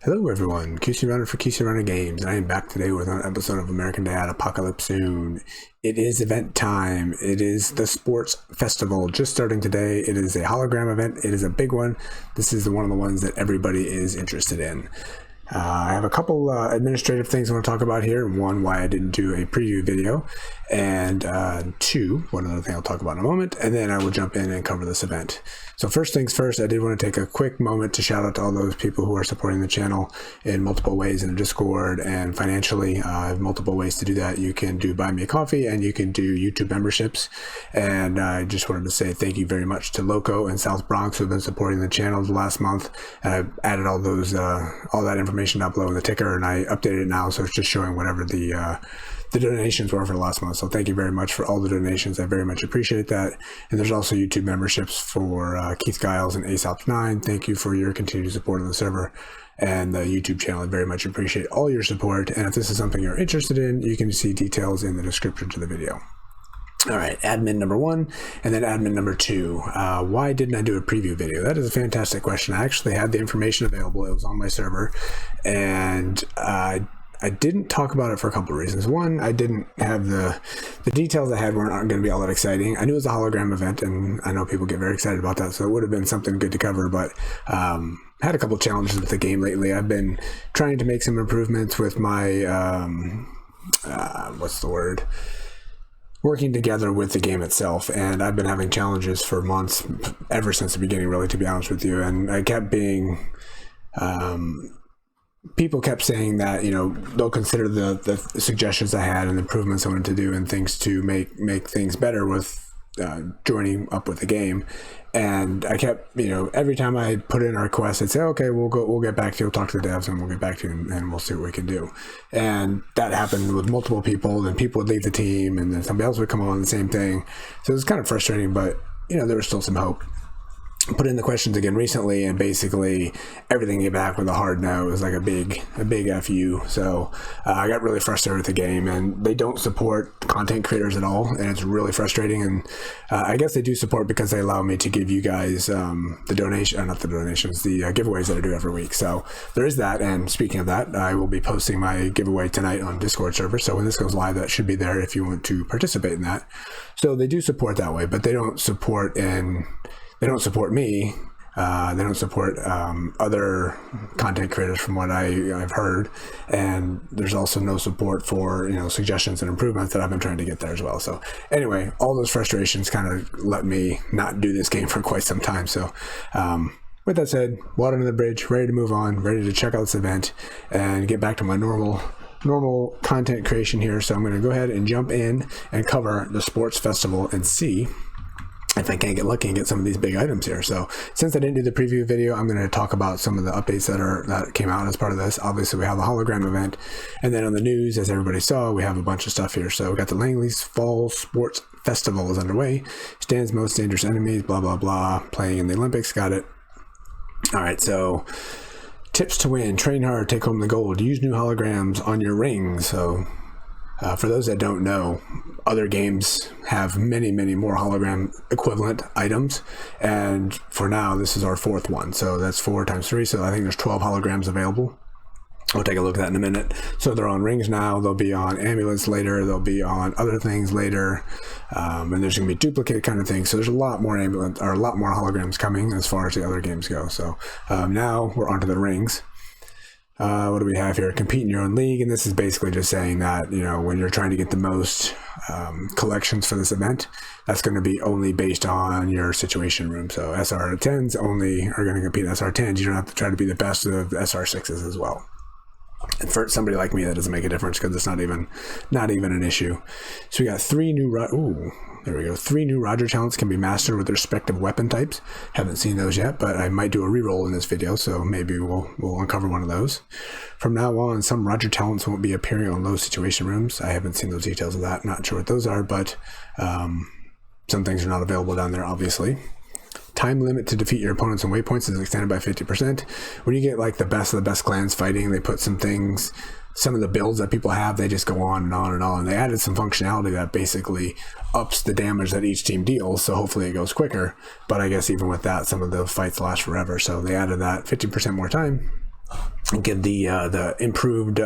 Hello everyone, QC Runner for QC Runner Games, and I am back today with another episode of American Dad Apocalypse Soon. It is event time. It is the sports festival just starting today. It is a hologram event. It is a big one. This is one of the ones that everybody is interested in. I have a couple administrative things I want to talk about here. One, why I didn't do a preview video, and two, one other thing I'll talk about in a moment, and then I will jump in and cover this event. So first things first, I did want to take a quick moment to shout out to all those people who are supporting the channel in multiple ways in the Discord and financially. I have multiple ways to do that. You can do Buy Me a Coffee and you can do YouTube memberships. And I just wanted to say thank you very much to Loco and SouthBronx who have been supporting the channel the last month. And I've added all those, all that information down below in the ticker, and I updated it now, so it's just showing whatever the donations were for the last month. So thank you very much for all the donations. I very much appreciate that. And there's also YouTube memberships for Guiles and AceOpsNine. Thank you for your continued support of the server and the YouTube channel. I very much appreciate all your support. And if this is something you're interested in, you can see details in the description to the video. All right, admin number one, and then admin number two. Why didn't I do a preview video? That is a fantastic question. I actually had the information available. It was on my server, and I didn't talk about it for a couple of reasons. One, I didn't have the details I had weren't going to be all that exciting. I knew it was a hologram event, and I know people get very excited about that, so it would have been something good to cover, but had a couple of challenges with the game lately. I've been trying to make some improvements with my, working together with the game itself, and I've been having challenges for months, ever since the beginning, really, to be honest with you, and I kept being... people kept saying that, you know, they'll consider the suggestions I had and the improvements I wanted to do and things to make things better with joining up with the game. And I kept, you know, every time I put in a request, I'd say, okay, we'll get back to you, we'll talk to the devs and we'll get back to you and we'll see what we can do. And that happened with multiple people, then people would leave the team and then somebody else would come on, the same thing. So it was kind of frustrating, but, you know, there was still some hope. Put in the questions again recently, and basically everything came back with a hard no. It was like a big FU. So I got really frustrated with the game, and they don't support content creators at all, and it's really frustrating. And I guess they do support because they allow me to give you guys the donation, not the donations, the giveaways that I do every week. So there is that. And speaking of that, I will be posting my giveaway tonight on Discord server. So when this goes live, that should be there if you want to participate in that. So they do support that way, but they don't support They don't support me. They don't support other content creators from what I've heard. And there's also no support for, you know, suggestions and improvements that I've been trying to get there as well. So anyway, all those frustrations kind of let me not do this game for quite some time. So with that said, water under the bridge, ready to move on, ready to check out this event and get back to my normal content creation here. So I'm going to go ahead and jump in and cover the sports festival and see if I can't get lucky and get some of these big items here. So since I didn't do the preview video, I'm going to talk about some of the updates that came out as part of this. Obviously, we have the hologram event, and then on the news, as everybody saw, we have a bunch of stuff here. So we got the Langley's Fall Sports Festival is underway. Stands most dangerous enemies, blah, blah, blah. Playing in the Olympics, got it. All right, so tips to win. Train hard, take home the gold. Use new holograms on your rings. So for those that don't know, other games have many more hologram equivalent items, and for now this is our fourth one, so that's 4 times 3, so I think there's 12 holograms available. We'll take a look at that in a minute. So they're on rings now, they'll be on amulets later, they'll be on other things later, and there's going to be duplicate kind of things. So there's a lot more holograms coming as far as the other games go. So now we're onto the rings. What do we have here? Compete in your own league, and this is basically just saying that, you know, when you're trying to get the most collections for this event, that's going to be only based on your situation room. So SR10s only are going to compete in SR10s. You don't have to try to be the best of the SR6s as well. And for somebody like me, that doesn't make a difference because it's not even an issue. So we got 3 new there we go. 3 new Roger talents can be mastered with respective weapon types. Haven't seen those yet, but I might do a reroll in this video, so maybe we'll uncover one of those. From now on, some Roger talents won't be appearing on low situation rooms. I haven't seen those details of that. Not sure what those are, but some things are not available down there, obviously. Time limit to defeat your opponents on waypoints is extended by 50%. When you get like the best of the best clans fighting, they put some things, some of the builds that people have, they just go on and on and on. They added some functionality that basically ups the damage that each team deals, so hopefully it goes quicker. But I guess even with that, some of the fights last forever. So they added that 50% more time. give the improved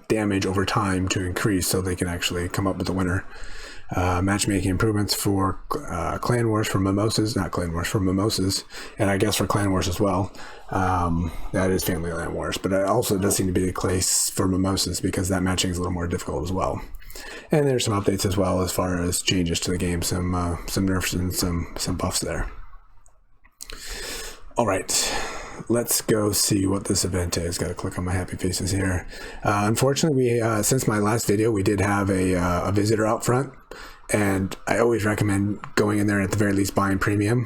damage over time to increase, so they can actually come up with the winner. Matchmaking improvements for Clan Wars for Mimosas, not Clan Wars, for Mimosas, and I guess for Clan Wars as well. That is Family Clan Wars, but it also does seem to be the case for Mimosas, because that matching is a little more difficult as well. And there's some updates as well as far as changes to the game, some nerfs and some buffs there. All right, let's go see what this event is. Got to click on my happy faces here. Unfortunately, we since my last video, we did have a visitor out front, and I always recommend going in there and at the very least buying premium.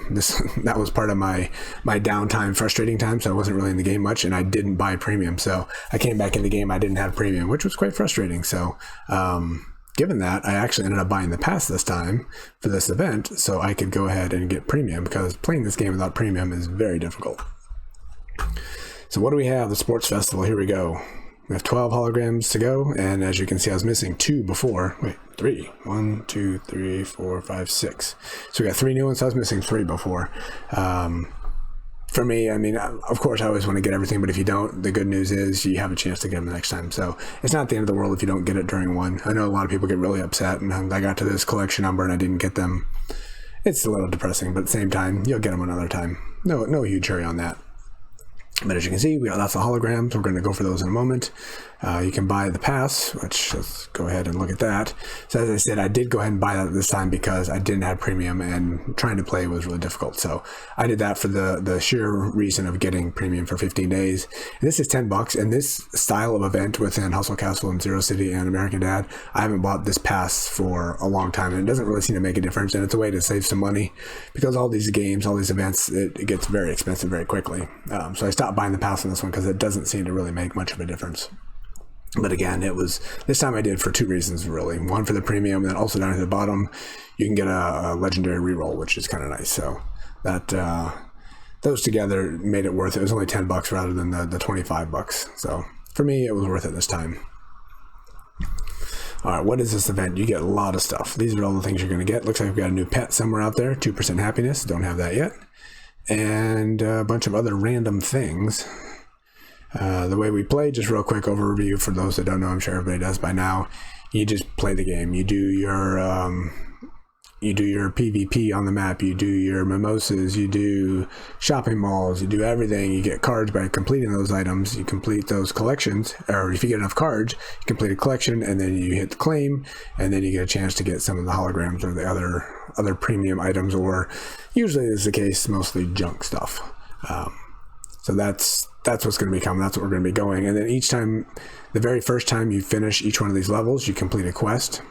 That was part of my downtime, frustrating time, so I wasn't really in the game much, and I didn't buy premium. So I came back in the game, I didn't have premium, which was quite frustrating. So given that, I actually ended up buying the pass this time for this event, so I could go ahead and get premium, because playing this game without premium is very difficult. So what do we have? The Sports Festival. Here we go. We have 12 holograms to go, and as you can see, I was missing 2 before. Wait, 3. 1, 2, 3, 4, 5, 6. So we got 3 new ones. So I was missing 3 before. For me, I mean, of course, I always want to get everything, but if you don't, the good news is you have a chance to get them the next time. So it's not the end of the world if you don't get it during one. I know a lot of people get really upset, and I got to this collection number and I didn't get them. It's a little depressing, but at the same time, you'll get them another time. No huge hurry on that. But as you can see, we got lots of holograms. We're going to go for those in a moment. You can buy the pass, which let's go ahead and look at that. So as I said, I did go ahead and buy that this time because I didn't have premium and trying to play was really difficult. So I did that for the sheer reason of getting premium for 15 days. And this is $10, and this style of event within Hustle Castle and Zero City and American Dad, I haven't bought this pass for a long time, and it doesn't really seem to make a difference. And it's a way to save some money because all these games, all these events, it gets very expensive very quickly. So I stopped buying the pass on this one because it doesn't seem to really make much of a difference. But again, this time I did for 2 reasons really. One, for the premium, and then also down at the bottom you can get a legendary reroll, which is kind of nice. So that those together made it worth it. It was only $10 rather than the $25. So for me, it was worth it this time. All right, what is this event? You get a lot of stuff. These are all the things you're going to get. Looks like we've got a new pet somewhere out there. 2% happiness. Don't have that yet. And a bunch of other random things. The way we play, just real quick overview for those that don't know, I'm sure everybody does by now. You just play the game. You do your PvP on the map. You do your mimosas. You do shopping malls. You do everything. You get cards by completing those items. You complete those collections, or if you get enough cards, you complete a collection, and then you hit the claim, and then you get a chance to get some of the holograms or the other premium items, or usually is the case, mostly junk stuff. So that's what's going to be coming. That's what we're going to be going. And then each time, the very first time you finish each one of these levels, you complete a quest.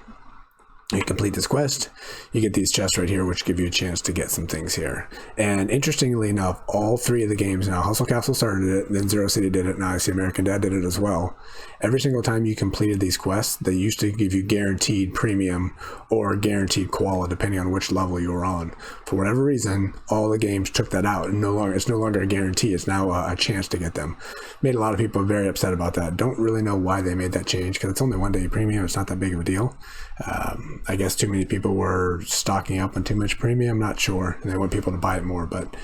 You complete this quest, you get these chests right here, which give you a chance to get some things here. And interestingly enough, all 3 of the games now, Hustle Castle started it, then Zero City did it, now I see American Dad did it as well. Every single time you completed these quests, they used to give you guaranteed premium or guaranteed koala, depending on which level you were on. For whatever reason, all the games took that out, and it's no longer a guarantee. It's now a chance to get them. Made a lot of people very upset about that. Don't really know why they made that change, because it's only 1 day premium. It's not that big of a deal. I guess too many people were stocking up on too much premium. I'm not sure, and they want people to buy it more. But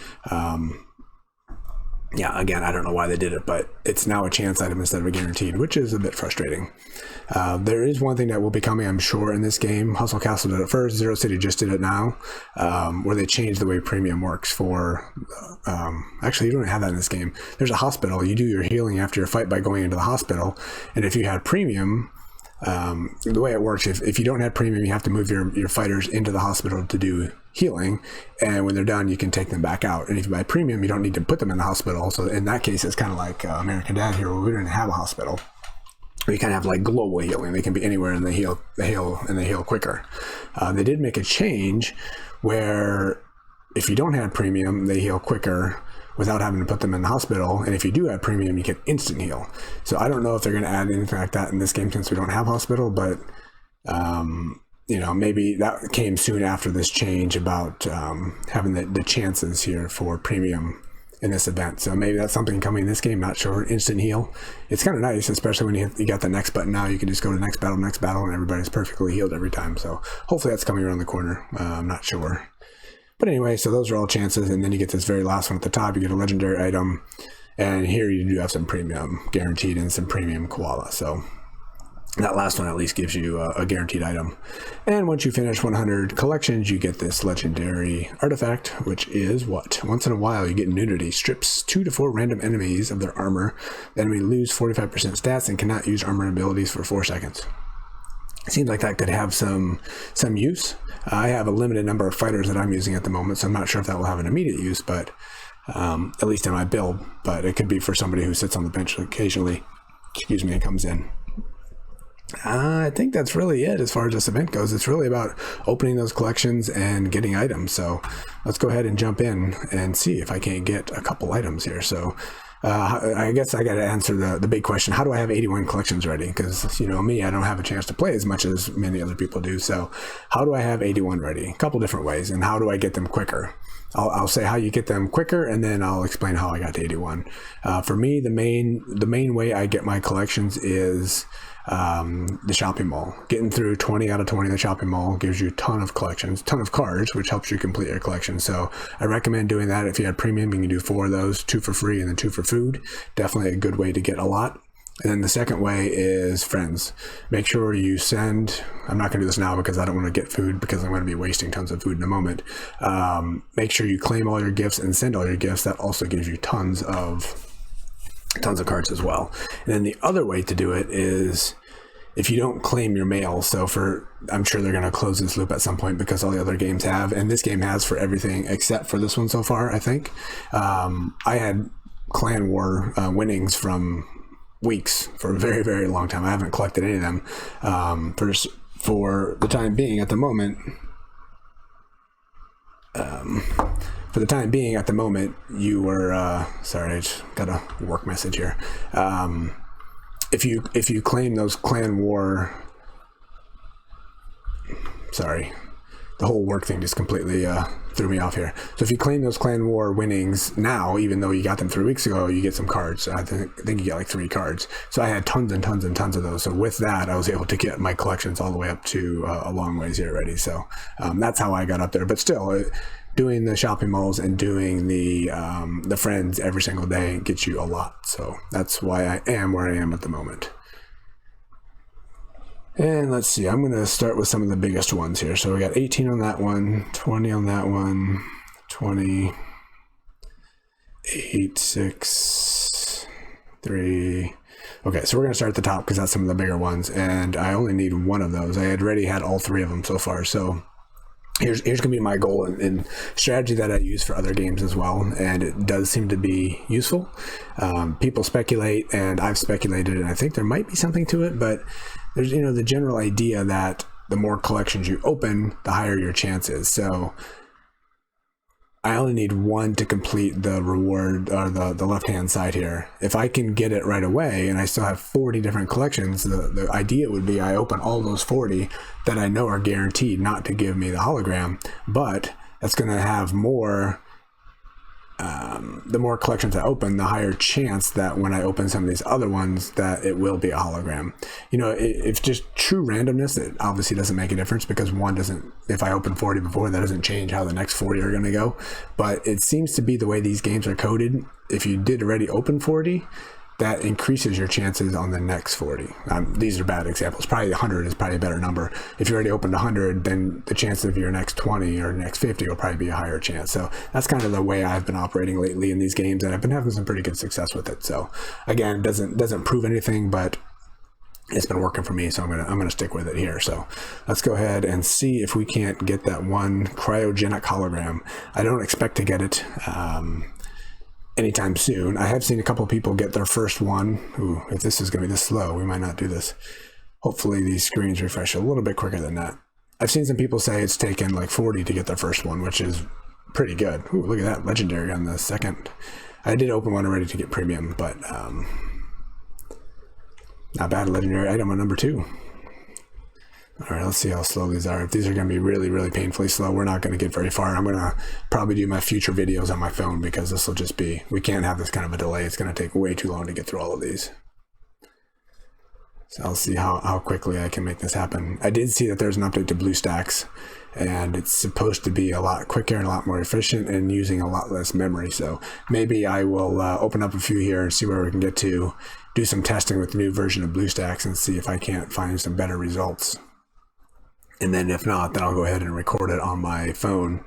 yeah, again, I don't know why they did it, but it's now a chance item instead of a guaranteed, which is a bit frustrating. There is one thing that will be coming, I'm sure, in this game. Hustle Castle did it first. Zero City just did it now, where they changed the way premium works for... actually, you don't have that in this game. There's a hospital. You do your healing after your fight by going into the hospital, and if you had premium... the way it works, if you don't have premium, you have to move your fighters into the hospital to do healing, and when they're done, you can take them back out. And if you buy premium, you don't need to put them in the hospital. So in that case, it's kind of like American Dad here, where we didn't have a hospital. You kind of have like global healing. They can be anywhere, and they heal quicker. They did make a change where if you don't have premium, they heal quicker without having to put them in the hospital, and if you do have premium, you get instant heal. So I don't know if they're going to add anything like that in this game since we don't have hospital, but you know, maybe that came soon after this change about having the chances here for premium in this event. So maybe that's something coming in this game, not sure. Instant heal, it's kind of nice, especially when you got the next button. Now you can just go to next battle, and everybody's perfectly healed every time. So hopefully that's coming around the corner. I'm not sure. But anyway, so those are all chances, and then you get this very last one at the top. You get a legendary item, And here you do have some premium guaranteed and some premium koala. So that last one at least gives you a guaranteed item. And once you finish 100 collections, you get this legendary artifact, which is what? Once in a while, you get nudity. Strips 2 to 4 random enemies of their armor. The enemy lose 45% stats and cannot use armor abilities for 4 seconds. It seems like that could have some use. I have a limited number of fighters that I'm using at the moment, so I'm not sure if that will have an immediate use, but at least in my build. But it could be for somebody who sits on the bench occasionally, and comes in. I think that's really it as far as this event goes. It's really about opening those collections and getting items. So let's go ahead and jump in and see if I can't get a couple items here. So I guess I got to answer the big question. How do I have 81 collections ready? Because, you know, me, I don't have a chance to play as much as many other people do. So how do I have 81 ready? A couple different ways. And how do I get them quicker? I'll say how you get them quicker, and then I'll explain how I got to 81. For me, the main way I get my collections is the shopping mall. Getting through 20 out of 20 in the shopping mall gives you a ton of collections, ton of cards, which helps you complete your collection. So I recommend doing that. If you had premium, you can do 4 of those, 2 for free and then 2 for food. Definitely a good way to get a lot. And then the second way is friends. Make sure you send, I'm not going to do this now because I don't want to get food because I'm going to be wasting tons of food in a moment. Make sure you claim all your gifts and send all your gifts. That also gives you tons of cards as well. And then the other way to do it is if you don't claim your mail. So I'm sure they're going to close this loop at some point because all the other games have, and this game has for everything except for this one so far, I think. I had Clan War winnings from weeks for a very, very long time. I haven't collected any of them for the time being at the moment. For the time being at the moment, you were, sorry, I just got a work message here. If you claim those Clan War, sorry, the whole work thing just completely threw me off here. So if you claim those Clan War winnings now, even though you got them 3 weeks ago, you get some cards. I think you get like 3 cards. So I had tons and tons and tons of those. So with that, I was able to get my collections all the way up to a long ways here already. So that's how I got up there. But still, doing the shopping malls and doing the friends every single day gets you a lot. So that's why I am where I am at the moment. And let's see, I'm going to start with some of the biggest ones here. So we got 18 on that one, 20 on that one, 20, 8, 6, 3. Okay, so we're going to start at the top because that's some of the bigger ones. And I only need one of those. I had already had all 3 of them so far. So here's going to be my goal and strategy that I use for other games as well. And it does seem to be useful. People speculate, and I've speculated, and I think there might be something to it, but there's, you know, the general idea that the more collections you open, the higher your chances. So I only need 1 to complete the reward, or the left-hand side here. If I can get it right away and I still have 40 different collections, the idea would be I open all those 40 that I know are guaranteed not to give me the hologram, but that's going to have more, the more collections I open, the higher chance that when I open some of these other ones that it will be a hologram. You know, if just true randomness, it obviously doesn't make a difference because one doesn't, if I open 40 before, that doesn't change how the next 40 are going to go. But it seems to be the way these games are coded. If you did already open 40, that increases your chances on the next 40. These are bad examples. Probably 100 is probably a better number. If you already opened 100, then the chance of your next 20 or next 50 will probably be a higher chance. So that's kind of the way I've been operating lately in these games, and I've been having some pretty good success with it. So again, it doesn't prove anything, but it's been working for me, so I'm gonna stick with it here. So let's go ahead and see if we can't get that one cryogenic hologram. I don't expect to get it anytime soon. I have seen a couple of people get their first one. Ooh, if this is going to be this slow, we might not do this. Hopefully these screens refresh a little bit quicker than that. I've seen some people say it's taken like 40 to get their first one, which is pretty good. Ooh, look at that, legendary on the second. I did open one already to get premium, but not bad. Legendary item on number 2. All right, let's see how slow these are. If these are going to be really, really painfully slow, we're not going to get very far. I'm going to probably do my future videos on my phone because this will just be, we can't have this kind of a delay. It's going to take way too long to get through all of these. So I'll see how quickly I can make this happen. I did see that there's an update to BlueStacks, and it's supposed to be a lot quicker and a lot more efficient and using a lot less memory. So maybe I will open up a few here and see where we can get to, do some testing with the new version of BlueStacks and see if I can't find some better results. And then if not, then I'll go ahead and record it on my phone,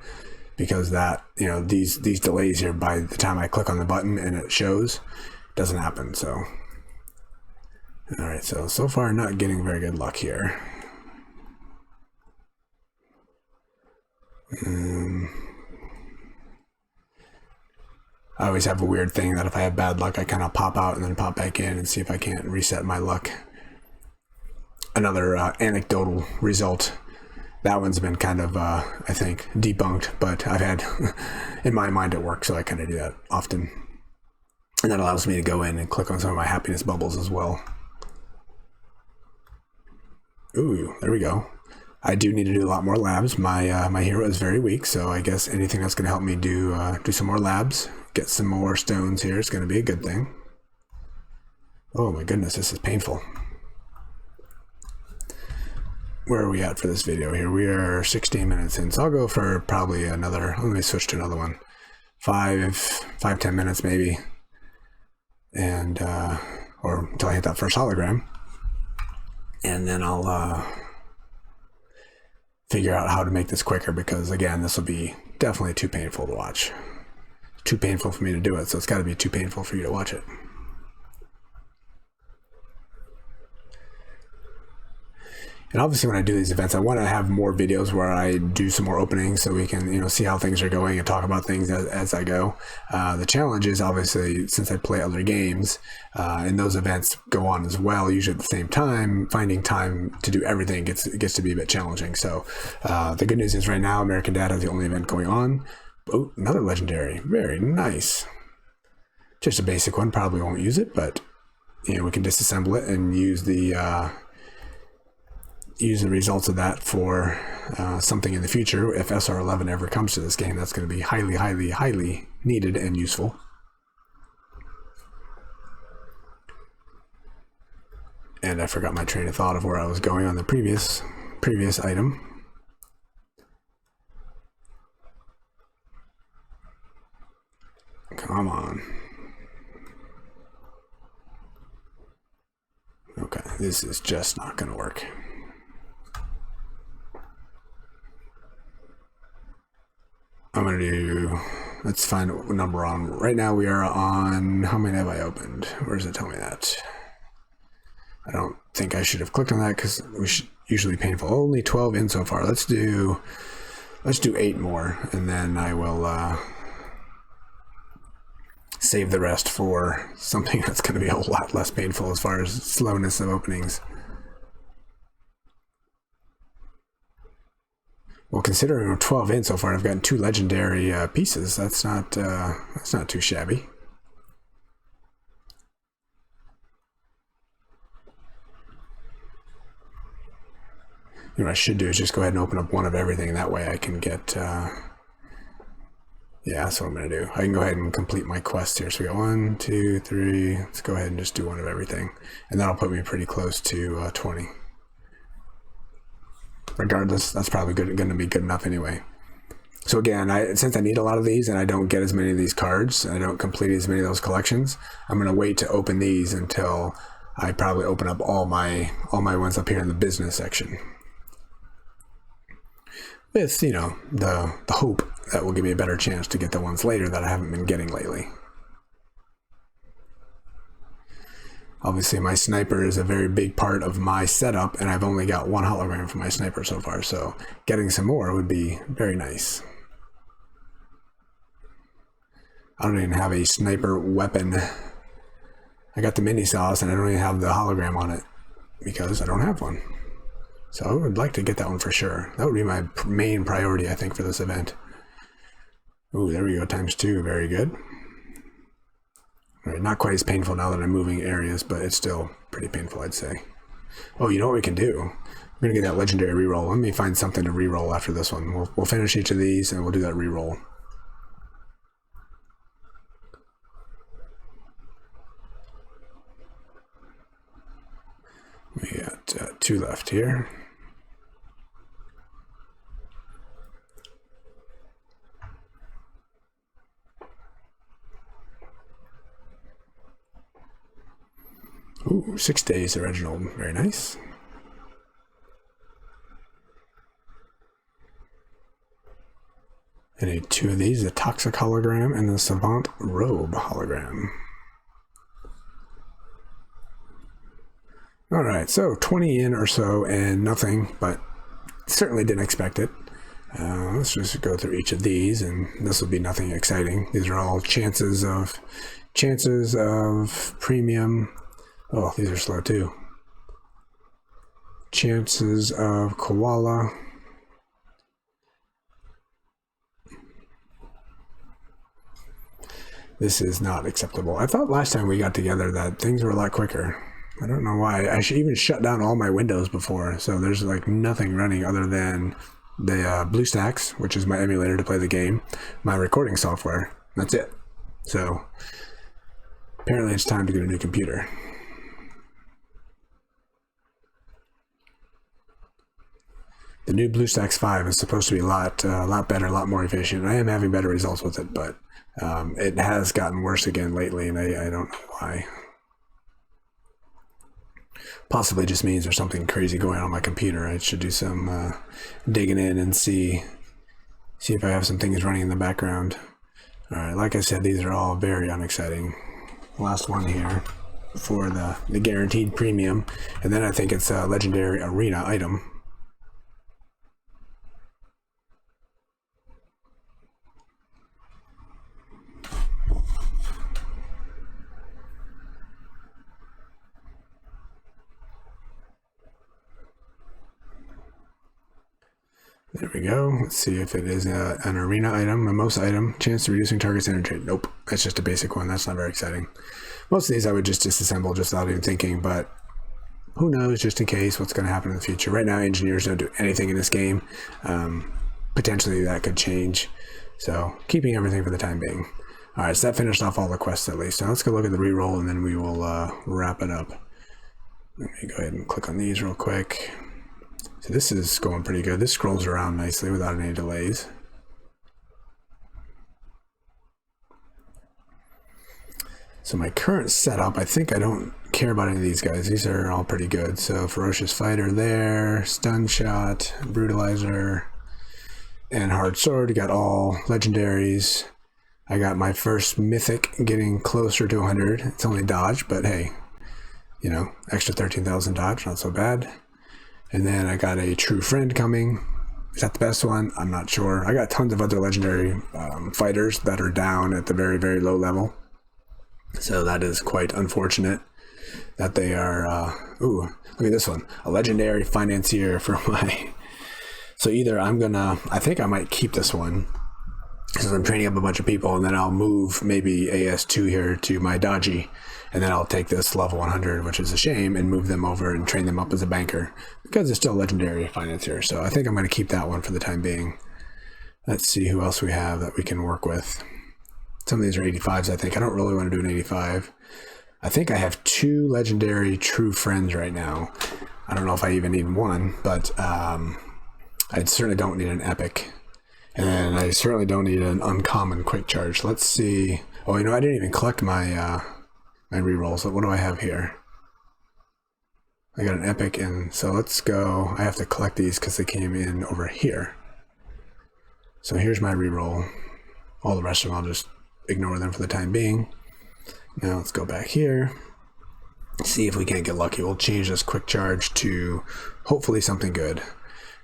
because that, you know, these delays here, by the time I click on the button and it shows, doesn't happen. So all right, so far not getting very good luck here. I always have a weird thing that if I have bad luck, I kind of pop out and then pop back in and see if I can't reset my luck. Another anecdotal result. That one's been kind of, I think, debunked, but I've had, in my mind it works, so I kind of do that often. And that allows me to go in and click on some of my happiness bubbles as well. Ooh, there we go. I do need to do a lot more labs. My my hero is very weak, so I guess anything that's going to help me do some more labs, get some more stones here is going to be a good thing. Oh my goodness, this is painful. Where are we at for this video here? We are 16 minutes in, so I'll go for probably another, let me switch to another one. 5-10 minutes maybe. And, or until I hit that first hologram. And then I'll figure out how to make this quicker, because again, this will be definitely too painful to watch. Too painful for me to do it, so it's got to be too painful for you to watch it. And obviously when I do these events, I want to have more videos where I do some more openings so we can, you know, see how things are going and talk about things as I go. The challenge is obviously, since I play other games, and those events go on as well, usually at the same time, finding time to do everything gets to be a bit challenging. So the good news is right now, American Dad is the only event going on. Oh, another legendary. Very nice. Just a basic one. Probably won't use it, but, you know, we can disassemble it and use the results of that for something in the future. If SR11 ever comes to this game, that's going to be highly, highly, highly needed and useful. And I forgot my train of thought of where I was going on the previous item. Come on. Okay, this is just not going to work. I'm going to do, let's find what number we're on. Right now we are on, how many have I opened? Where does it tell me that? I don't think I should have clicked on that because we should usually painful. Only 12 in so far. Let's do 8 more, and then I will save the rest for something that's going to be a whole lot less painful as far as slowness of openings. Well, considering we're 12 in so far, I've gotten 2 legendary pieces. That's not too shabby. You know what I should do is just go ahead and open up one of everything, and that way I can get. Yeah, that's what I'm going to do. I can go ahead and complete my quest here. So we got 1, 2, 3. Let's go ahead and just do one of everything, and that'll put me pretty close to 20. Regardless, that's probably going to be good enough anyway. So again, since I need a lot of these and I don't get as many of these cards, and I don't complete as many of those collections, I'm going to wait to open these until I probably open up all my ones up here in the business section. With, you know, the hope that will give me a better chance to get the ones later that I haven't been getting lately. Obviously, my sniper is a very big part of my setup, and I've only got 1 hologram for my sniper so far, so getting some more would be very nice. I don't even have a sniper weapon. I got the mini sauce, and I don't even have the hologram on it because I don't have one. So I would like to get that one for sure. That would be my main priority, I think, for this event. Ooh, there we go, ×2, very good. All right, not quite as painful now that I'm moving areas, but it's still pretty painful, I'd say. Oh, you know what we can do? We're gonna get that legendary reroll. Let me find something to reroll after this one. We'll finish each of these and we'll do that reroll. We got 2 left here. Ooh, 6 days original. Very nice. I need 2 of these, the Toxic Hologram and the Savant Robe Hologram. Alright, so 20 in or so and nothing, but certainly didn't expect it. Let's just go through each of these, and this will be nothing exciting. These are all chances of premium. Oh, these are slow too. Chances of koala. This is not acceptable. I thought last time we got together that things were a lot quicker. I don't know why. I should even shut down all my windows before, so there's like nothing running other than the BlueStacks, which is my emulator to play the game, my recording software. That's it. So apparently it's time to get a new computer. The new BlueStacks 5 is supposed to be a lot better, a lot more efficient. I am having better results with it, but it has gotten worse again lately, and I don't know why. Possibly just means there's something crazy going on my computer. I should do some digging in and see if I have some things running in the background. All right, like I said, these are all very unexciting. Last one here for the guaranteed premium, and then I think it's a legendary arena item. There we go. Let's see if it is an arena item, a most item. Chance to reducing target's energy. Nope. That's just a basic one. That's not very exciting. Most of these I would just disassemble just without even thinking, but who knows, just in case, what's going to happen in the future. Right now, engineers don't do anything in this game. Potentially that could change. So keeping everything for the time being. All right, so that finished off all the quests at least. So let's go look at the reroll, and then we will wrap it up. Let me go ahead and click on these real quick. So this is going pretty good. This scrolls around nicely without any delays. So my current setup, I think I don't care about any of these guys. These are all pretty good. So Ferocious Fighter there, Stun Shot, Brutalizer, and Hard Sword. Got all legendaries. I got my first Mythic getting closer to 100. It's only dodge, but hey, you know, extra 13,000 dodge, not so bad. And then I got a True Friend coming. Is that the best one? I'm not sure. I got tons of other legendary fighters that are down at the very, very low level. So that is quite unfortunate that they are... ooh, look at this one. A legendary financier for my... So either I'm gonna... I think I might keep this one because I'm training up a bunch of people, and then I'll move maybe AS2 here to my Dodgy, and then I'll take this level 100, which is a shame, and move them over and train them up as a banker because it's still a legendary financier. So I think I'm going to keep that one for the time being. Let's see who else we have that we can work with. Some of these are 85s, I think. I don't really want to do an 85. I think I have 2 legendary True Friends right now. I don't know if I even need one, but I certainly don't need an epic. And I certainly don't need an uncommon quick charge. Let's see. Oh, you know, I didn't even collect my my rerolls. So what do I have here? I got an epic, and so let's go. I have to collect these because they came in over here. So here's my reroll. All the rest of them, I'll just ignore them for the time being. Now let's go back here. See if we can't get lucky. We'll change this quick charge to hopefully something good.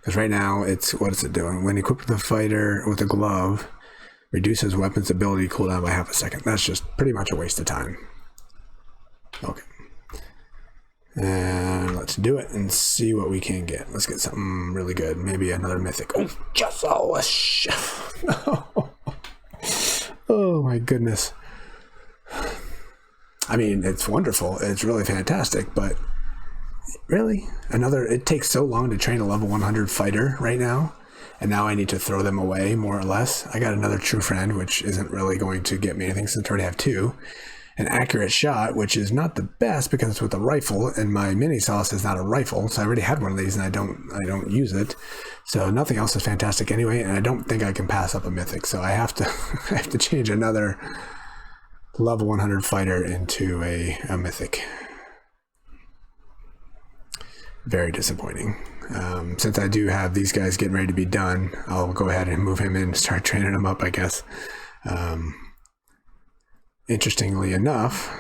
Because right now, it's, what is it doing? When equipped with a fighter with a glove, reduces weapon's ability cooldown by half a second. That's just pretty much a waste of time. Okay. And let's do it and see what we can get. Let's get something really good. Maybe another mythic. Oh, just a chef. No. Oh my goodness. I mean, it's wonderful. It's really fantastic, but really? It takes so long to train a level 100 fighter right now, and now I need to throw them away, more or less. I got another True Friend, which isn't really going to get me anything since I already have 2. An Accurate Shot, which is not the best because it's with a rifle, and my mini sauce is not a rifle, so I already had one of these and I don't use it. So nothing else is fantastic anyway, and I don't think I can pass up a mythic, so I have to change another level 100 fighter into a mythic. Very disappointing. Since I do have these guys getting ready to be done, I'll go ahead and move him in and start training him up, I guess. Interestingly enough,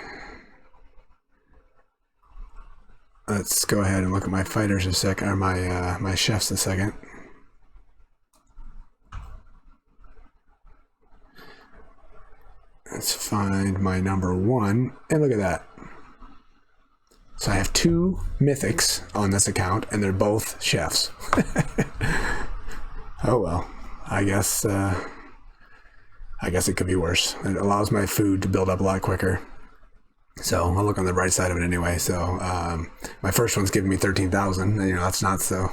let's go ahead and look at my fighters a second, or my chefs a second. Let's find my number 1, and look at that. So I have 2 mythics on this account, and they're both chefs. Oh well, I guess it could be worse. It allows my food to build up a lot quicker. So I'll look on the right side of it anyway. So my first one's giving me 13,000. You know, that's not so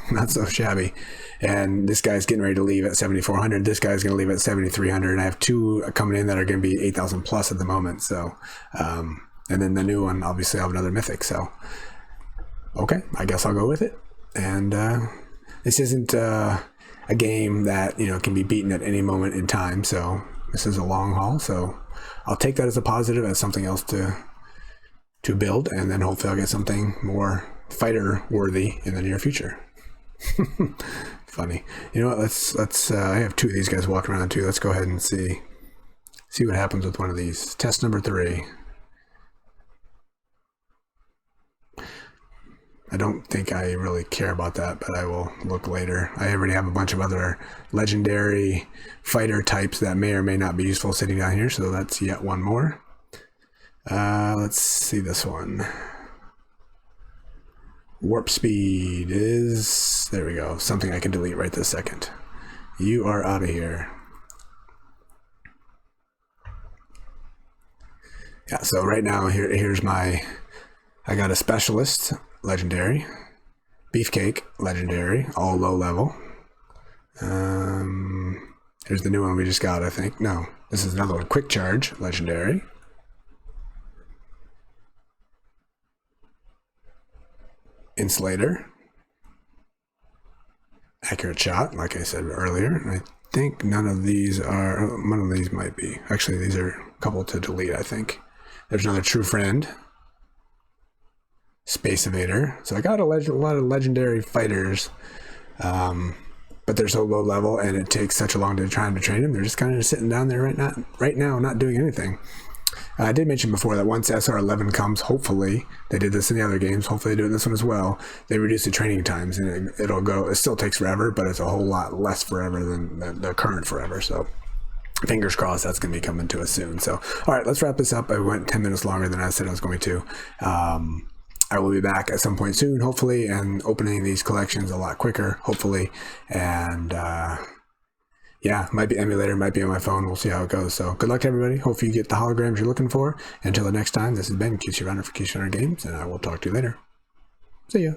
shabby. And this guy's getting ready to leave at 7,400. This guy's going to leave at 7,300. I have 2 coming in that are going to be 8,000 plus at the moment. So, and then the new one, obviously, I have another mythic. So, okay, I guess I'll go with it. And this isn't a game that, you know, can be beaten at any moment in time. So this is a long haul. So I'll take that as a positive, as something else to build, and then hopefully I'll get something more fighter worthy in the near future. Funny. You know what, let's I have 2 of these guys walking around too. Let's go ahead and see what happens with one of these. Test number 3. I don't think I really care about that, but I will look later. I already have a bunch of other legendary fighter types that may or may not be useful sitting down here, so that's yet one more. Let's see this one. Warp speed is, there we go, something I can delete right this second. You are out of here. Yeah, so right now here's my, I got a specialist, legendary, beefcake, legendary, all low level. Here's the new one we just got, I think. No, this is another one, quick charge, legendary. Insulator, accurate shot, like I said earlier. I think none of these are, one of these might be. Actually, these are a couple to delete, I think. There's another true friend, space evader. So I got a lot of legendary fighters, but they're so low level and it takes such a long time to train them. They're just kind of sitting down there right now, not doing anything. I did mention before that once SR11 comes, hopefully, they did this in the other games, hopefully they do it in this one as well, they reduce the training times, and it still takes forever, but it's a whole lot less forever than the current forever, so fingers crossed that's going to be coming to us soon. So, alright, let's wrap this up. I went 10 minutes longer than I said I was going to. I will be back at some point soon, hopefully, and opening these collections a lot quicker, hopefully, and yeah, might be emulator, might be on my phone. We'll see how it goes. So good luck to everybody. Hopefully you get the holograms you're looking for. Until the next time, this has been QC Runner for QC Runner Games, and I will talk to you later. See ya.